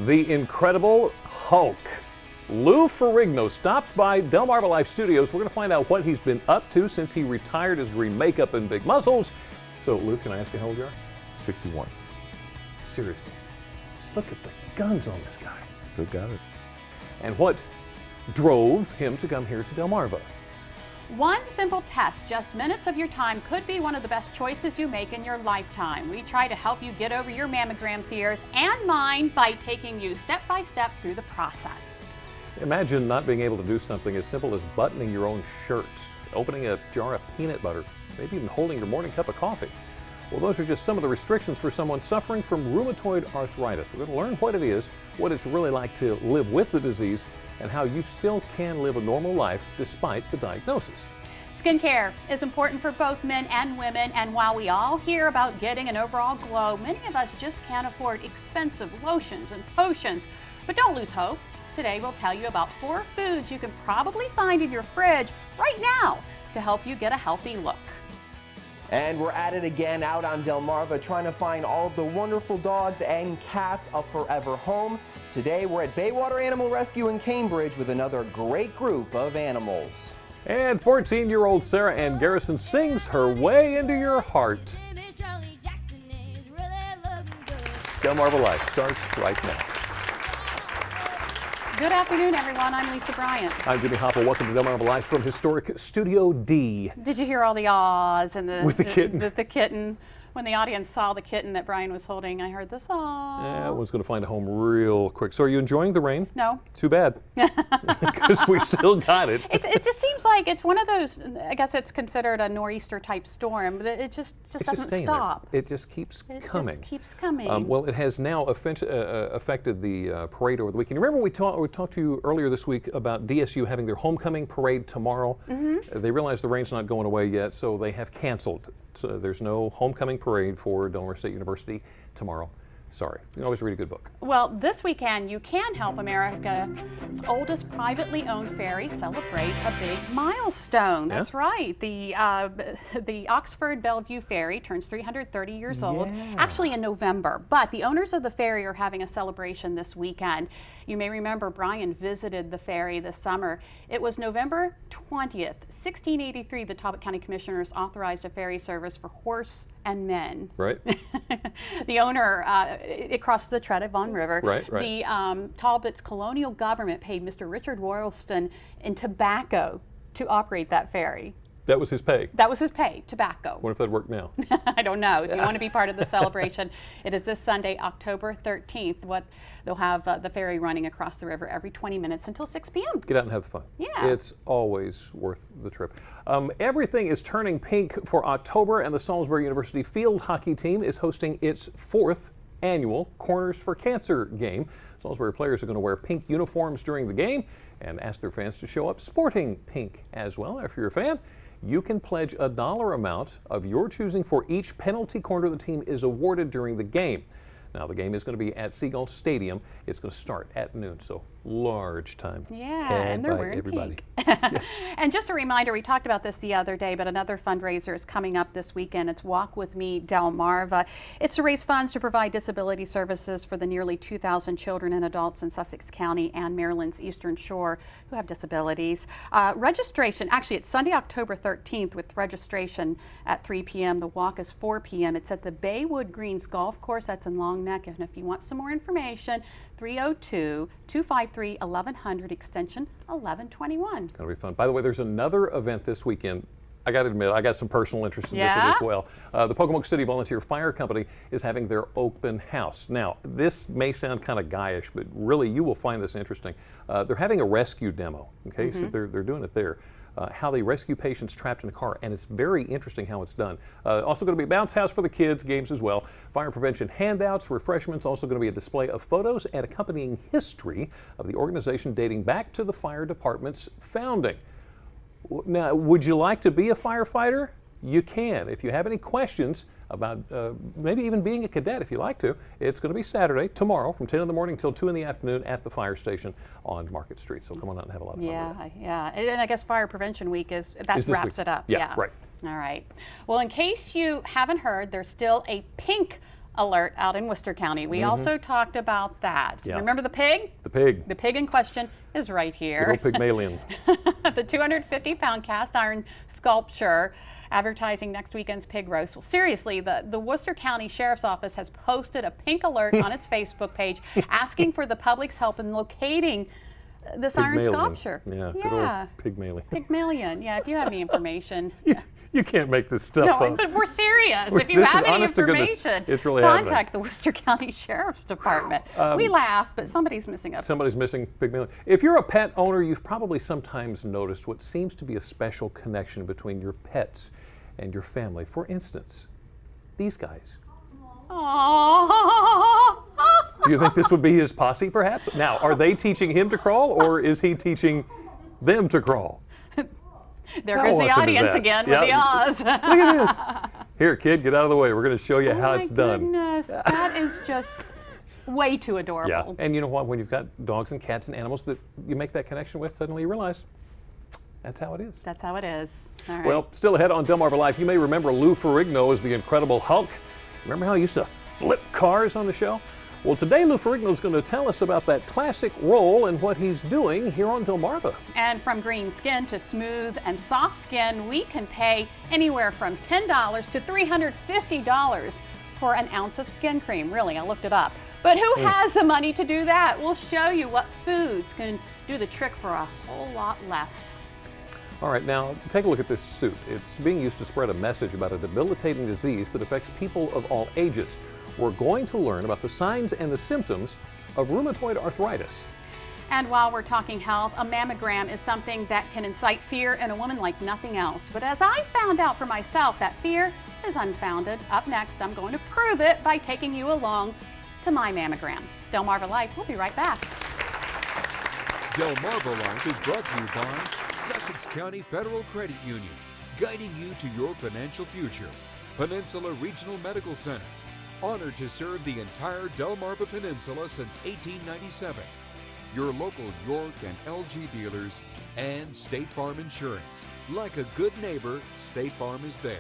The Incredible Hulk. Lou Ferrigno stops by Delmarva Life Studios. We're going to find out what he's been up to since he retired his green makeup and big muscles. So, Lou, can I ask you how old you are? 61. Seriously, look at the guns on this guy. Still got it. And what drove him to come here to Delmarva? One simple test, just minutes of your time, could be one of the best choices you make in your lifetime. We try to help you get over your mammogram fears and mine by taking you step by step through the process. Imagine not being able to do something as simple as buttoning your own shirt, opening a jar of peanut butter, maybe even holding your morning cup of coffee. Well, those are just some of the restrictions for someone suffering from rheumatoid arthritis. We're going to learn what it is, what it's really like to live with the disease, and how you still can live a normal life despite the diagnosis. Skincare is important for both men and women, and while we all hear about getting an overall glow, many of us just can't afford expensive lotions and potions. But don't lose hope. Today we'll tell you about 4 foods you can probably find in your fridge right now to help you get a healthy look. And we're at it again out on Delmarva, trying to find all of the wonderful dogs and cats a forever home. Today we're at Baywater Animal Rescue in Cambridge with another great group of animals. And 14-year-old Sarah Ann Garrison sings her way into your heart. Delmarva Life starts right now. Good afternoon, everyone. I'm Lisa Bryant. I'm Jimmy Hopple. Welcome to Delmarva Life from historic Studio D. Did you hear all the ahs and With the kitten? The kitten. When the audience saw the kitten that Brian was holding, I heard this ah. That one's going to find a home real quick. So are you enjoying the rain? No. Too bad. Because we've still got it. It just seems like it's one of those, I guess it's considered a nor'easter type storm, but it just doesn't stop. It just keeps coming. It just keeps coming. Well, it has now affected the parade over the weekend. Remember we talked to you earlier this week about DSU having their homecoming parade tomorrow? Mm-hmm. They realized the rain's not going away yet, so they have canceled. So there's no homecoming parade for Delmarva State University tomorrow. Sorry. You can always read a good book. Well, this weekend you can help America's oldest privately owned ferry celebrate a big milestone. That's right. The Oxford-Bellevue ferry turns 330 years old, actually in November. But the owners of the ferry are having a celebration this weekend. You may remember Brian visited the ferry this summer. It was November 20th, 1683, the Talbot County Commissioners authorized a ferry service for horse and men. Right. The owner, it crosses the Tredevan River. Right. The Talbot's colonial government paid Mr. Richard Royalston in tobacco to operate that ferry. That was his pay? That was his pay, tobacco. What if that worked now? I don't know. If you want to be part of the celebration, it is this Sunday, October 13th. They'll have the ferry running across the river every 20 minutes until 6 p.m. Get out and have fun. Yeah. It's always worth the trip. Everything is turning pink for October, and the Salisbury University field hockey team is hosting its 4th annual Corners for Cancer game. Salisbury players are going to wear pink uniforms during the game and ask their fans to show up sporting pink as well. If you're a fan, you can pledge a dollar amount of your choosing for each penalty corner the team is awarded during the game. Now, the game is going to be at Seagull Stadium. It's going to start at noon, so large time. Yeah, and they're wearing everybody. pink. And just a reminder, we talked about this the other day, but another fundraiser is coming up this weekend. It's Walk With Me Delmarva. It's to raise funds to provide disability services for the nearly 2,000 children and adults in Sussex County and Maryland's Eastern Shore who have disabilities. Registration, actually it's Sunday, October 13th with registration at 3 p.m. The walk is 4 p.m. It's at the Baywood Greens Golf Course. That's in Long Neck. And if you want some more information, 302-253-1100, extension 1121. That'll be fun. By the way, there's another event this weekend. I got to admit, I got some personal interest in this as well. The Pocomoke City Volunteer Fire Company is having their open house. Now, this may sound kind of guyish, but really you will find this interesting. They're having a rescue demo, okay? So they're doing it there. How they rescue patients trapped in a car, and it's very interesting how it's done. Also going to be a bounce house for the kids, games as well, fire prevention handouts, refreshments, also going to be a display of photos and accompanying history of the organization dating back to the fire department's founding. Now, would you like to be a firefighter? You can. If you have any questions about maybe even being a cadet, if you like to, it's going to be Saturday, tomorrow, from 10 in the morning till 2 in the afternoon at the fire station on Market Street. So come on out and have a lot of fun. Yeah. And I guess Fire Prevention Week wraps it up. Yeah, right. All right. Well, in case you haven't heard, there's still a pink alert out in Worcester County. We also talked about that. Yeah. Remember the pig? The pig. The pig in question is right here. Good old Pygmalion. The 250-pound cast iron sculpture advertising next weekend's pig roast. Well, seriously, the Worcester County Sheriff's Office has posted a pink alert on its Facebook page asking for the public's help in locating this iron sculpture. Yeah, good old Pygmalion. Pygmalion. Yeah, if you have any information. You can't make this stuff up. But we're serious. This If you is have any honest to goodness. information, It's really happening. contact the Worcester County Sheriff's Department. We laugh, but somebody's missing a Somebody's missing Pygmalion. If you're a pet owner, you've probably sometimes noticed what seems to be a special connection between your pets and your family. For instance, these guys. Aww. Do you think this would be his posse, perhaps? Now, are they teaching him to crawl, or is he teaching them to crawl? There goes the audience again with the Oz. Look at this. Here, kid, get out of the way. We're going to show you how it's done. Oh my goodness, that is just way too adorable. Yeah, and you know what? When you've got dogs and cats and animals that you make that connection with, suddenly you realize that's how it is. That's how it is. All right. Well, still ahead on Delmarva Life, you may remember Lou Ferrigno as the Incredible Hulk. Remember how he used to flip cars on the show? Well, today Lou Ferrigno is going to tell us about that classic role and what he's doing here on Delmarva. And from green skin to smooth and soft skin, we can pay anywhere from $10 to $350 for an ounce of skin cream. Really, I looked it up. But who has the money to do that? We'll show you what foods can do the trick for a whole lot less. All right, now take a look at this suit. It's being used to spread a message about a debilitating disease that affects people of all ages. We're going to learn about the signs and the symptoms of rheumatoid arthritis. And while we're talking health, a mammogram is something that can incite fear in a woman like nothing else. But as I found out for myself, that fear is unfounded. Up next, I'm going to prove it by taking you along to my mammogram. Delmarva Life, we'll be right back. Delmarva Life is brought to you by Sussex County Federal Credit Union, guiding you to your financial future. Peninsula Regional Medical Center, honored to serve the entire Delmarva Peninsula since 1897. Your local York and LG dealers, and State Farm Insurance. Like a good neighbor, State Farm is there.